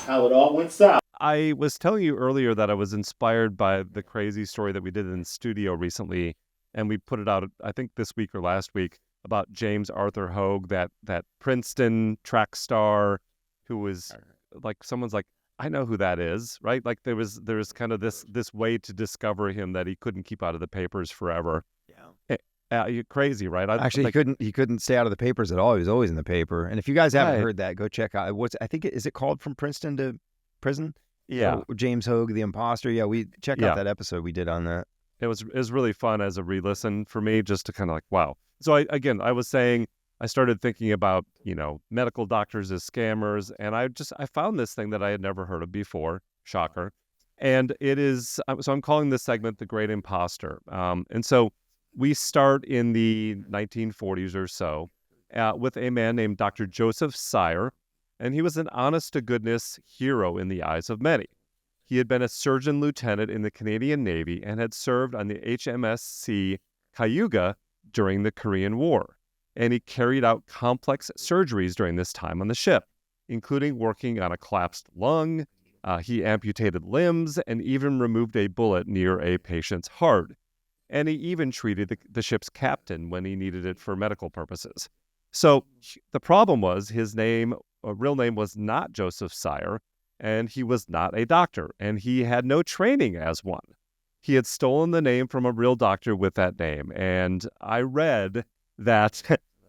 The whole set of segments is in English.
how it all went south. I was telling you earlier that I was inspired by the crazy story that we did in the studio recently, and we put it out, I think this week or last week, about James Arthur Hogue, that Princeton track star who was like, someone's like, I know who that is, right? Like there was kind of this way to discover him that he couldn't keep out of the papers forever. Yeah. You're crazy, right? Actually, he couldn't stay out of the papers at all. He was always in the paper. And if you guys haven't Right. heard that, go check out is it called From Princeton to Prison? Yeah. James Hogue, the imposter. Yeah, we check Yeah. out that episode we did on that. It was really fun as a re-listen for me, just to kind of like, wow. So I was saying, I started thinking about, medical doctors as scammers, and I found this thing that I had never heard of before. Shocker. And it is, so I'm calling this segment The Great Imposter. And so we start in the 1940s or so with a man named Dr. Joseph Sire, and he was an honest-to-goodness hero in the eyes of many. He had been a surgeon lieutenant in the Canadian Navy and had served on the HMSC Cayuga during the Korean War. And he carried out complex surgeries during this time on the ship, including working on a collapsed lung. He amputated limbs and even removed a bullet near a patient's heart. And he even treated the ship's captain when he needed it for medical purposes. So the problem was his real name was not Joseph Sire, and he was not a doctor, and he had no training as one. He had stolen the name from a real doctor with that name, and I read that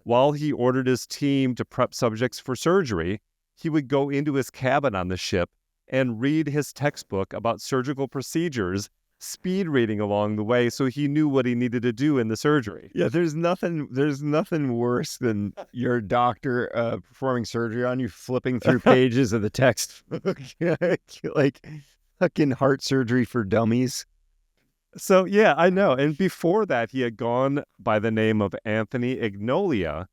while he ordered his team to prep subjects for surgery, he would go into his cabin on the ship and read his textbook about surgical procedures, speed reading along the way, so he knew what he needed to do in the surgery. Yeah, there's nothing worse than your doctor performing surgery on you, flipping through pages of the textbook, like fucking heart surgery for dummies. So yeah, I know. And before that, he had gone by the name of Anthony Ignolia,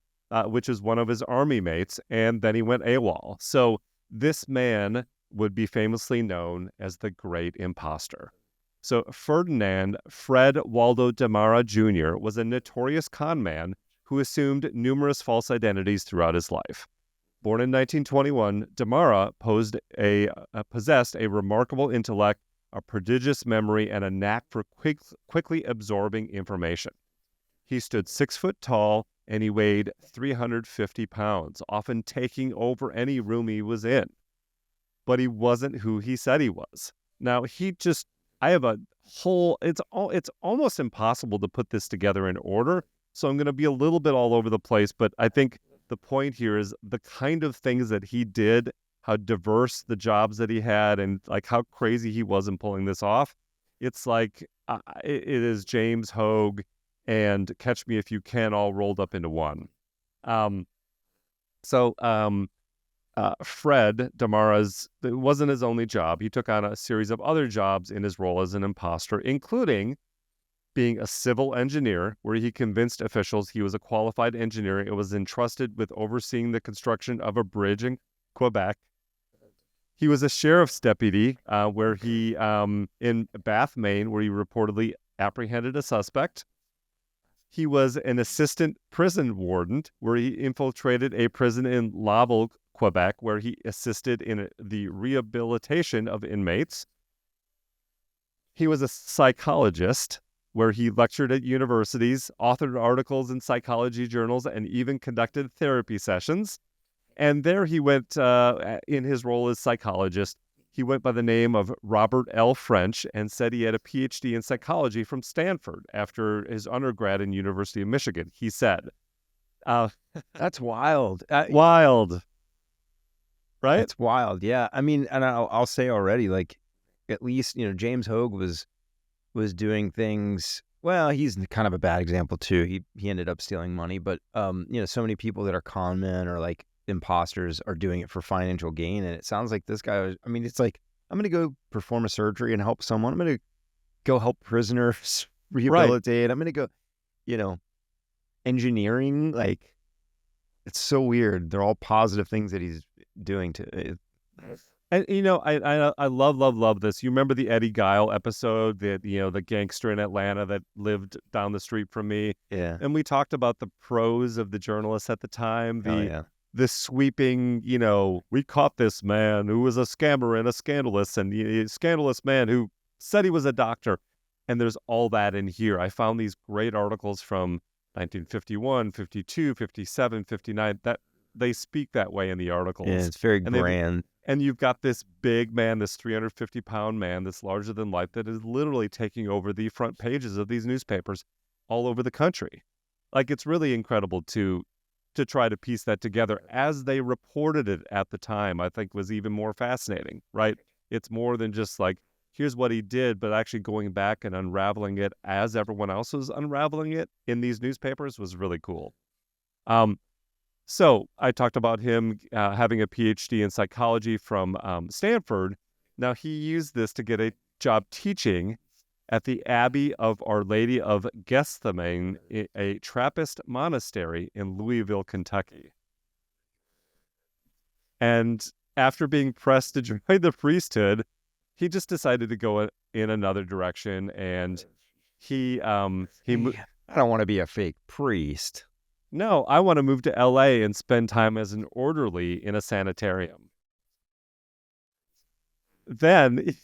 which is one of his army mates, and then he went AWOL. So this man would be famously known as the Great Imposter. So Ferdinand Fred Waldo Demara Jr. was a notorious con man who assumed numerous false identities throughout his life. Born in 1921, Demara possessed a remarkable intellect, a prodigious memory, and a knack for quickly absorbing information. He stood 6 foot tall, and he weighed 350 pounds, often taking over any room he was in. But he wasn't who he said he was. Now, I have a whole, it's almost impossible to put this together in order, so I'm going to be a little bit all over the place, but I think the point here is the kind of things that he did, how diverse the jobs that he had, and like how crazy he was in pulling this off. It's like, it is James Hogue and Catch Me If You Can all rolled up into one. Fred Demara's, it wasn't his only job. He took on a series of other jobs in his role as an imposter, including being a civil engineer, where he convinced officials he was a qualified engineer and was entrusted with overseeing the construction of a bridge in Quebec. He was a sheriff's deputy, where he, in Bath, Maine, where he reportedly apprehended a suspect. He was an assistant prison warden, where he infiltrated a prison in Laval, Quebec, where he assisted in the rehabilitation of inmates. He was a psychologist, where he lectured at universities, authored articles in psychology journals, and even conducted therapy sessions. And there he went, in his role as psychologist, he went by the name of Robert L. French and said he had a PhD in psychology from Stanford after his undergrad in University of Michigan. He said, That's wild. wild. Right? That's wild. Yeah. I mean, and I'll say already, like, at least, James Hogue was doing things. Well, he's kind of a bad example too. He ended up stealing money, but so many people that are con men or like imposters are doing it for financial gain. And it sounds like this guy it's like, I'm going to go perform a surgery and help someone. I'm going to go help prisoners rehabilitate. Right. I'm going to go, engineering. Like, it's so weird. They're all positive things that he's doing to it. And I love this. You remember the Eddie Guile episode, the gangster in Atlanta that lived down the street from me? Yeah. And we talked about the pros of the journalists at the time, this sweeping, we caught this man who was a scammer and a scandalous, and a scandalous man who said he was a doctor. And there's all that in here. I found these great articles from 1951, 52, 57, 59 that they speak that way in the articles. Yeah, it's very and grand. And you've got this big man, this 350-pound man, this larger than life, that is literally taking over the front pages of these newspapers all over the country. Like, it's really incredible to try to piece that together as they reported it at the time. I think was even more fascinating, right? It's more than just like, here's what he did, but actually going back and unraveling it as everyone else was unraveling it in these newspapers was really cool. So I talked about him having a PhD in psychology from Stanford. Now, he used this to get a job teaching at the Abbey of Our Lady of Gethsemane, a Trappist monastery in Louisville, Kentucky. And after being pressed to join the priesthood, he just decided to go in another direction. And I don't want to be a fake priest. No, I want to move to LA and spend time as an orderly in a sanitarium. Then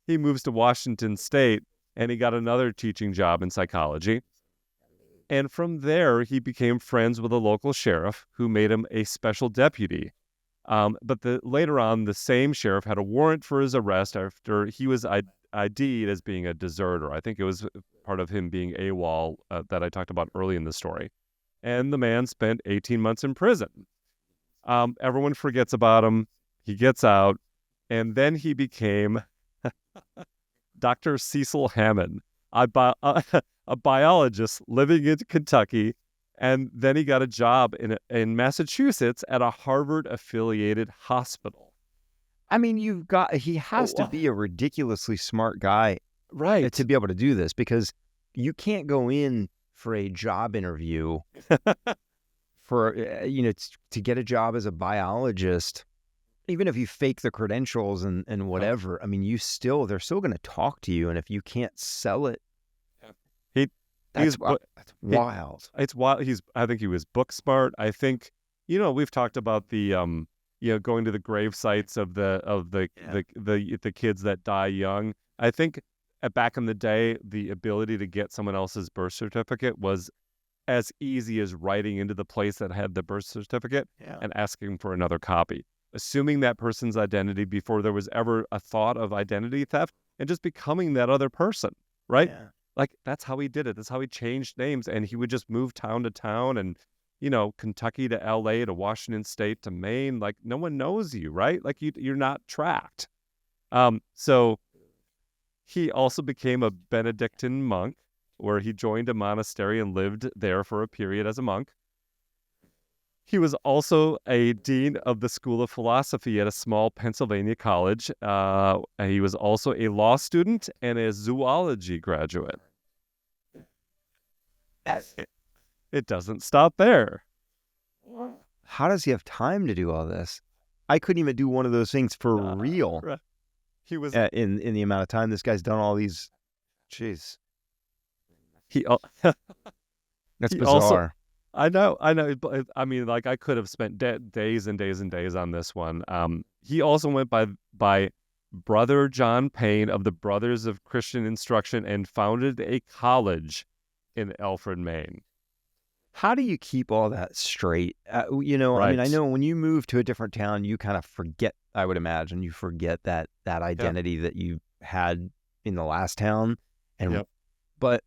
he moves to Washington State and he got another teaching job in psychology. And from there, he became friends with a local sheriff who made him a special deputy. But later on, the same sheriff had a warrant for his arrest after he was ID'd as being a deserter. I think it was part of him being AWOL that I talked about early in the story. And the man spent 18 months in prison. Everyone forgets about him. He gets out. And then he became Dr. Cecil Hammond, a biologist living in Kentucky. And then he got a job in Massachusetts at a Harvard-affiliated hospital. I mean, he has to be a ridiculously smart guy, right, to be able to do this, because you can't go in for a job interview for, to get a job as a biologist, even if you fake the credentials and whatever. I mean, they're still going to talk to you. And if you can't sell it, that's wild. It's wild. I think he was book smart. I think, we've talked about the, going to the grave sites of the kids that die young. I think back in the day, the ability to get someone else's birth certificate was as easy as writing into the place that had the birth certificate and asking for another copy, assuming that person's identity before there was ever a thought of identity theft, and just becoming that other person, right? Yeah. Like, that's how he did it. That's how he changed names. And he would just move town to town and, Kentucky to LA to Washington State to Maine. Like, no one knows you, right? Like, you're not tracked. So he also became a Benedictine monk, where he joined a monastery and lived there for a period as a monk. He was also a dean of the School of Philosophy at a small Pennsylvania college. He was also a law student and a zoology graduate. It doesn't stop there. How does he have time to do all this? I couldn't even do one of those things for real. Right. He was in the amount of time this guy's done all these. Jeez. That's bizarre. I know. I mean, like, I could have spent days and days and days on this one. He also went by Brother John Payne of the Brothers of Christian Instruction and founded a college in Alfred, Maine. How do you keep all that straight? Right. I mean, I know when you move to a different town, you kind of forget, I would imagine, you forget that identity that you had in the last town. But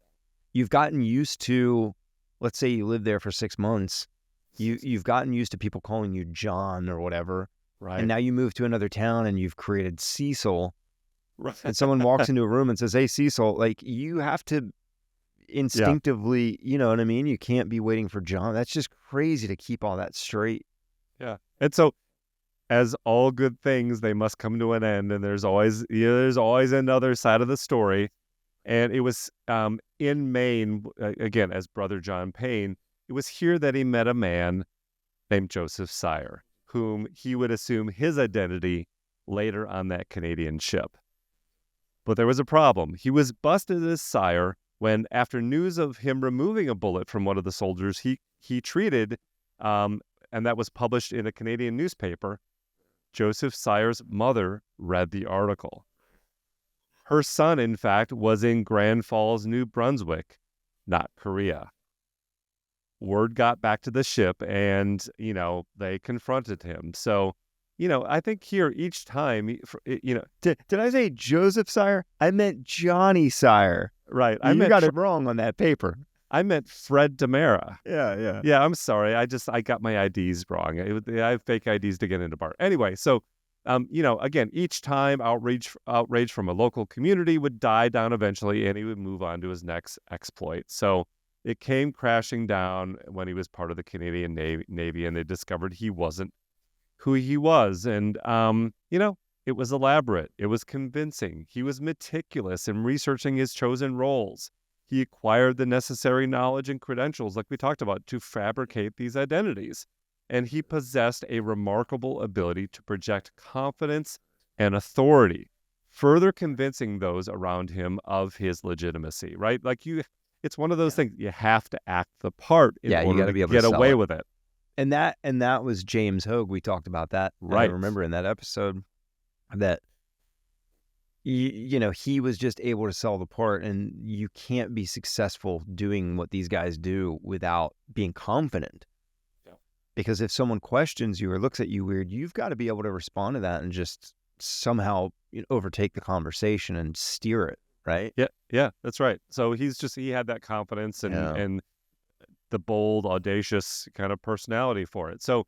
you've gotten used to, let's say you lived there for 6 months, you've gotten used to people calling you John or whatever. Right. And now you move to another town and you've created Cecil. Right. And someone walks into a room and says, "Hey, Cecil," like, you have to instinctively, you know what I mean? You can't be waiting for John. That's just crazy to keep all that straight. Yeah. And so, as all good things, they must come to an end, and there's always another side of the story. And it was in Maine, again, as Brother John Payne, it was here that he met a man named Joseph Sire, whom he would assume his identity later on that Canadian ship. But there was a problem. He was busted as Sire when, after news of him removing a bullet from one of the soldiers he treated, and that was published in a Canadian newspaper. Joseph Sire's mother read the article. Her son, in fact, was in Grand Falls, New Brunswick, not Korea. Word got back to the ship, and, they confronted him. So, I think here each time, Did I say Joseph Sire? I meant Johnny Sire. right. You got it wrong on that paper. I meant Fred Demara. Yeah. Yeah, I'm sorry. I got my IDs wrong. I have fake IDs to get into bar. Anyway, so, again, each time outrage from a local community would die down eventually, and he would move on to his next exploit. So it came crashing down when he was part of the Canadian Navy, and they discovered he wasn't who he was. And, it was elaborate. It was convincing. He was meticulous in researching his chosen roles. He acquired the necessary knowledge and credentials, like we talked about, to fabricate these identities. And he possessed a remarkable ability to project confidence and authority, further convincing those around him of his legitimacy, right? Like it's one of those things, you have to act the part in you order gotta to be able get to sell away it. with it. And that was James Hogue. We talked about that. Right. I remember in that episode that he was just able to sell the part, and you can't be successful doing what these guys do without being confident. Yeah. Because if someone questions you or looks at you weird, you've got to be able to respond to that and just somehow overtake the conversation and steer it, right? Yeah, that's right. So he had that confidence and the bold, audacious kind of personality for it. So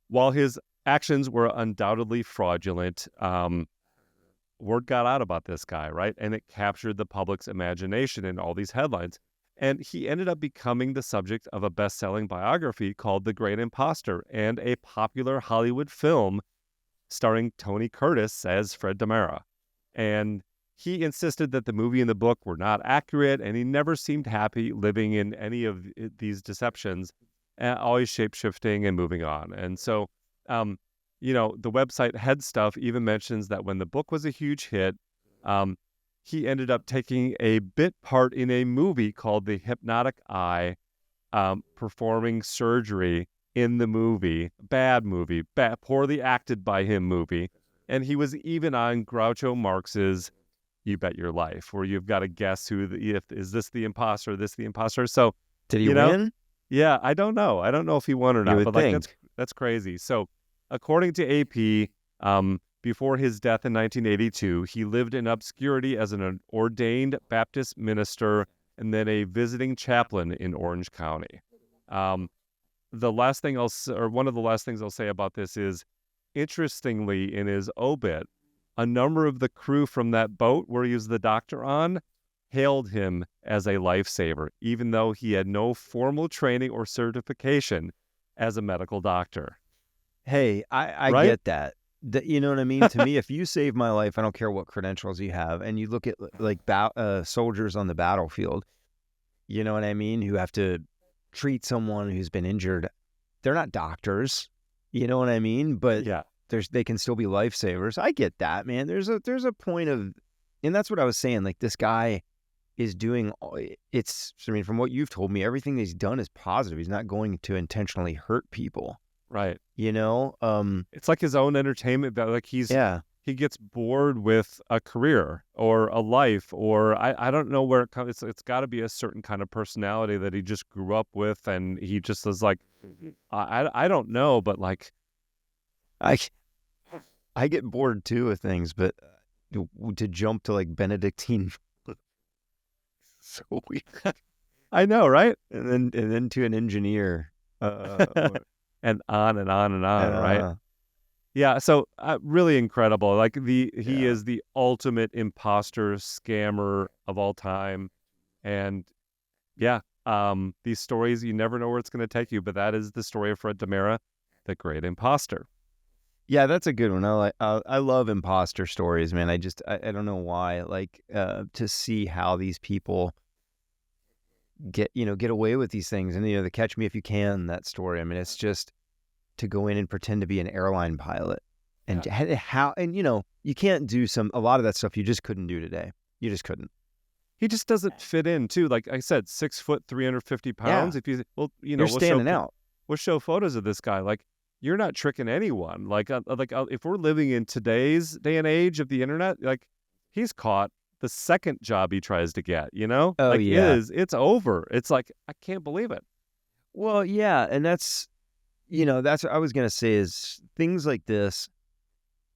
while his actions were undoubtedly fraudulent, word got out about this guy, right? And it captured the public's imagination in all these headlines. And he ended up becoming the subject of a best-selling biography called The Great Imposter and a popular Hollywood film starring Tony Curtis as Fred Demara. And he insisted that the movie and the book were not accurate, and he never seemed happy living in any of these deceptions, always shape-shifting and moving on. And so, the website Head Stuff even mentions that when the book was a huge hit, he ended up taking a bit part in a movie called The Hypnotic Eye, performing surgery in the movie. Bad movie, poorly acted by him movie. And he was even on Groucho Marx's You Bet Your Life, where you've got to guess is this the imposter, the imposter. So did he win? Yeah, I don't know. I don't know if he won or not, but that's crazy. So according to AP, before his death in 1982, he lived in obscurity as an ordained Baptist minister and then a visiting chaplain in Orange County. One of the last things I'll say about this is, interestingly, in his obit, a number of the crew from that boat where he was the doctor on hailed him as a lifesaver, even though he had no formal training or certification as a medical doctor. Hey, I Right? get that. You know what I mean? To me, if you save my life, I don't care what credentials you have. And you look at like soldiers on the battlefield, you know what I mean, who have to treat someone who's been injured. They're not doctors, you know what I mean? But Yeah. they can still be lifesavers. I get that, man. There's a point of, and that's what I was saying. Like, this guy is doing, from what you've told me, everything he's done is positive. He's not going to intentionally hurt people. Right. It's like his own entertainment, that like he gets bored with a career or a life, or I don't know where it comes. It's got to be a certain kind of personality that he just grew up with, and he just is like, I don't know, but like, I get bored too with things, but to jump to like Benedictine, so weird. I know, right? And then to an engineer, and on and on and on, right? Yeah, so really incredible. Like he is the ultimate imposter scammer of all time, and these stories, you never know where it's going to take you. But that is the story of Fred Demara, the Great Imposter. Yeah, that's a good one. I love imposter stories, man. I don't know why. Like, to see how these people get away with these things, and the Catch Me If You Can, that story. I mean, it's just to go in and pretend to be an airline pilot, and you can't do a lot of that stuff. You just couldn't do today. You just couldn't. He just doesn't fit in too. Like I said, 6 foot, 350 pounds. Yeah. If you're standing out. We'll show photos of this guy. Like, you're not tricking anyone. If we're living in today's day and age of the internet, like, he's caught the second job he tries to get, Oh like yeah. it's over. It's like, I can't believe it. Well, yeah, and that's that's what I was gonna say is things like this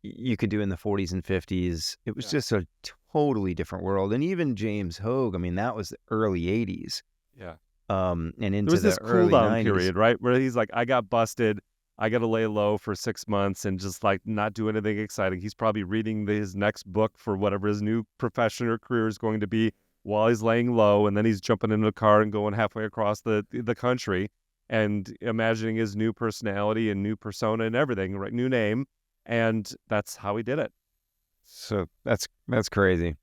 you could do in the 40s and 50s. It was Yeah. just a totally different world. And even James Hogue, I mean, that was the early 80s, Yeah. and There into was this the cool early down 90s. period, right? Where he's like, I got busted. I got to lay low for 6 months and just like not do anything exciting. He's probably reading his next book for whatever his new profession or career is going to be while he's laying low. And then he's jumping into a car and going halfway across the country and imagining his new personality and new persona and everything, right? New name. And that's how he did it. So that's crazy.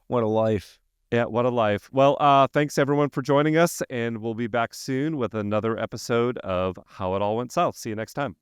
What a life. Yeah, what a life. Well, thanks everyone for joining us, and we'll be back soon with another episode of How It All Went South. See you next time.